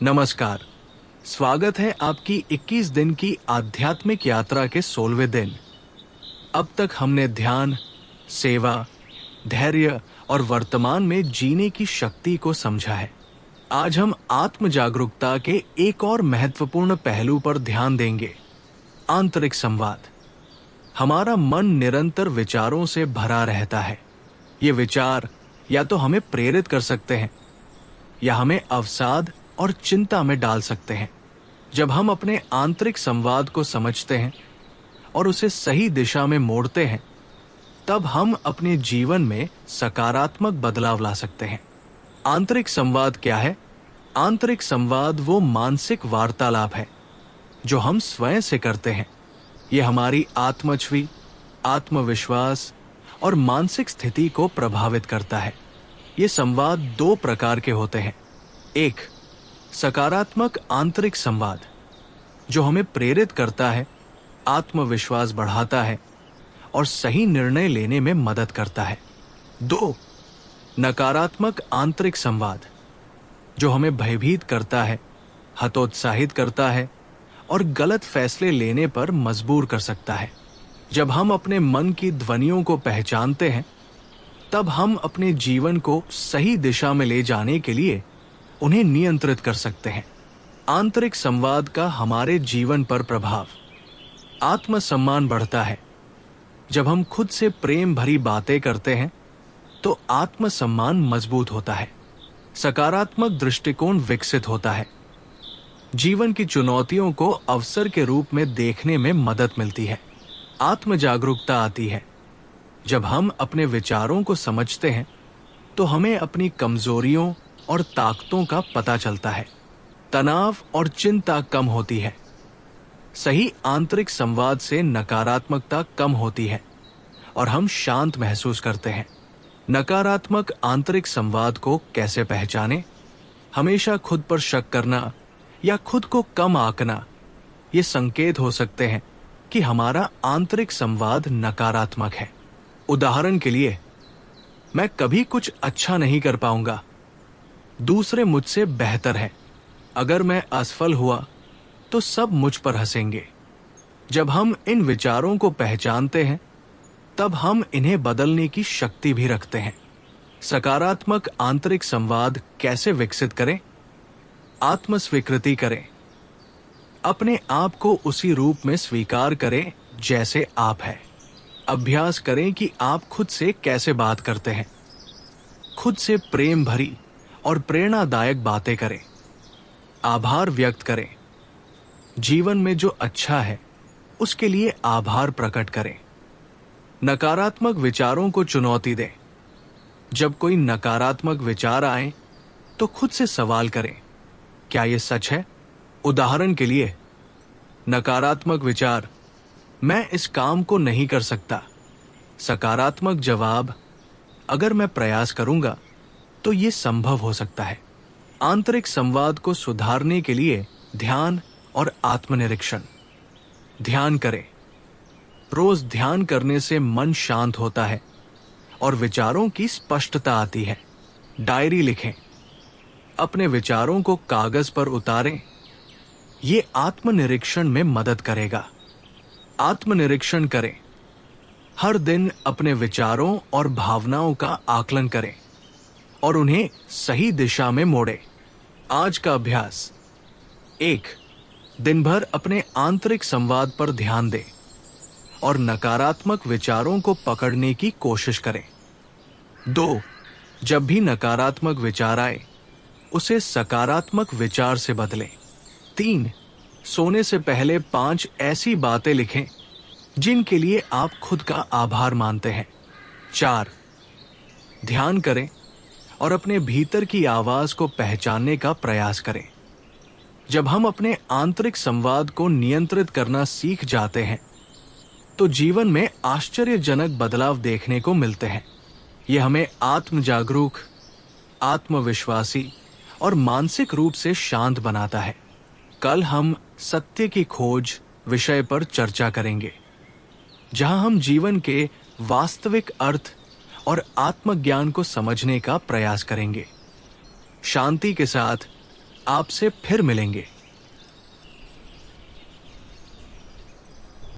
नमस्कार। स्वागत है आपकी 21 दिन की आध्यात्मिक यात्रा के 16वें दिन। अब तक हमने ध्यान, सेवा, धैर्य और वर्तमान में जीने की शक्ति को समझा है। आज हम आत्म जागरूकता के एक और महत्वपूर्ण पहलू पर ध्यान देंगे, आंतरिक संवाद। हमारा मन निरंतर विचारों से भरा रहता है। ये विचार या तो हमें प्रेरित कर सकते हैं या हमें अवसाद और चिंता में डाल सकते हैं। जब हम अपने आंतरिक संवाद को समझते हैं और उसे सही दिशा में मोड़ते हैं, तब हम अपने जीवन में सकारात्मक बदलाव ला सकते हैं। आंतरिक संवाद क्या है? आंतरिक संवाद वो मानसिक वार्तालाप है जो हम स्वयं से करते हैं। ये हमारी आत्मछवि, आत्मविश्वास और मानसिक स्थिति को प्रभावित करता है। ये संवाद दो प्रकार के होते हैं। एक, सकारात्मक आंतरिक संवाद जो हमें प्रेरित करता है, आत्मविश्वास बढ़ाता है और सही निर्णय लेने में मदद करता है। दो, नकारात्मक आंतरिक संवाद जो हमें भयभीत करता है, हतोत्साहित करता है और गलत फैसले लेने पर मजबूर कर सकता है। जब हम अपने मन की ध्वनियों को पहचानते हैं, तब हम अपने जीवन को सही दिशा में ले जाने के लिए उन्हें नियंत्रित कर सकते हैं। आंतरिक संवाद का हमारे जीवन पर प्रभाव। आत्मसम्मान बढ़ता है। जब हम खुद से प्रेम भरी बातें करते हैं तो आत्मसम्मान मजबूत होता है, सकारात्मक दृष्टिकोण विकसित होता है। जीवन की चुनौतियों को अवसर के रूप में देखने में मदद मिलती है। आत्म जागरूकता आती है। जब हम अपने विचारों को समझते हैं तो हमें अपनी कमजोरियों और ताकतों का पता चलता है। तनाव और चिंता कम होती है। सही आंतरिक संवाद से नकारात्मकता कम होती है और हम शांत महसूस करते हैं। नकारात्मक आंतरिक संवाद को कैसे पहचानें? हमेशा खुद पर शक करना या खुद को कम आंकना, ये संकेत हो सकते हैं कि हमारा आंतरिक संवाद नकारात्मक है। उदाहरण के लिए, मैं कभी कुछ अच्छा नहीं कर पाऊंगा, दूसरे मुझसे बेहतर है, अगर मैं असफल हुआ तो सब मुझ पर हंसेंगे। जब हम इन विचारों को पहचानते हैं, तब हम इन्हें बदलने की शक्ति भी रखते हैं। सकारात्मक आंतरिक संवाद कैसे विकसित करें? आत्म स्वीकृति करें। अपने आप को उसी रूप में स्वीकार करें जैसे आप हैं। अभ्यास करें कि आप खुद से कैसे बात करते हैं। खुद से प्रेम भरी और प्रेरणादायक बातें करें। आभार व्यक्त करें। जीवन में जो अच्छा है उसके लिए आभार प्रकट करें। नकारात्मक विचारों को चुनौती दें। जब कोई नकारात्मक विचार आए तो खुद से सवाल करें, क्या यह सच है? उदाहरण के लिए, नकारात्मक विचार, मैं इस काम को नहीं कर सकता। सकारात्मक जवाब, अगर मैं प्रयास करूंगा तो ये संभव हो सकता है। आंतरिक संवाद को सुधारने के लिए ध्यान और आत्मनिरीक्षण। ध्यान करें। रोज ध्यान करने से मन शांत होता है और विचारों की स्पष्टता आती है। डायरी लिखें। अपने विचारों को कागज पर उतारें। ये आत्मनिरीक्षण में मदद करेगा। आत्मनिरीक्षण करें। हर दिन अपने विचारों और भावनाओं का आकलन करें और उन्हें सही दिशा में मोड़ें। आज का अभ्यास। 1, दिन भर अपने आंतरिक संवाद पर ध्यान दें और नकारात्मक विचारों को पकड़ने की कोशिश करें। 2, जब भी नकारात्मक विचार आए, उसे सकारात्मक विचार से बदलें। 3, सोने से पहले 5 ऐसी बातें लिखें जिनके लिए आप खुद का आभार मानते हैं। 4, ध्यान करें और अपने भीतर की आवाज को पहचानने का प्रयास करें। जब हम अपने आंतरिक संवाद को नियंत्रित करना सीख जाते हैं, तो जीवन में आश्चर्यजनक बदलाव देखने को मिलते हैं। ये हमें आत्म जागरूक, आत्मविश्वासी और मानसिक रूप से शांत बनाता है। कल हम सत्य की खोज विषय पर चर्चा करेंगे, जहां हम जीवन के वास्तविक अर्थ और आत्मज्ञान को समझने का प्रयास करेंगे। शांति के साथ आपसे फिर मिलेंगे।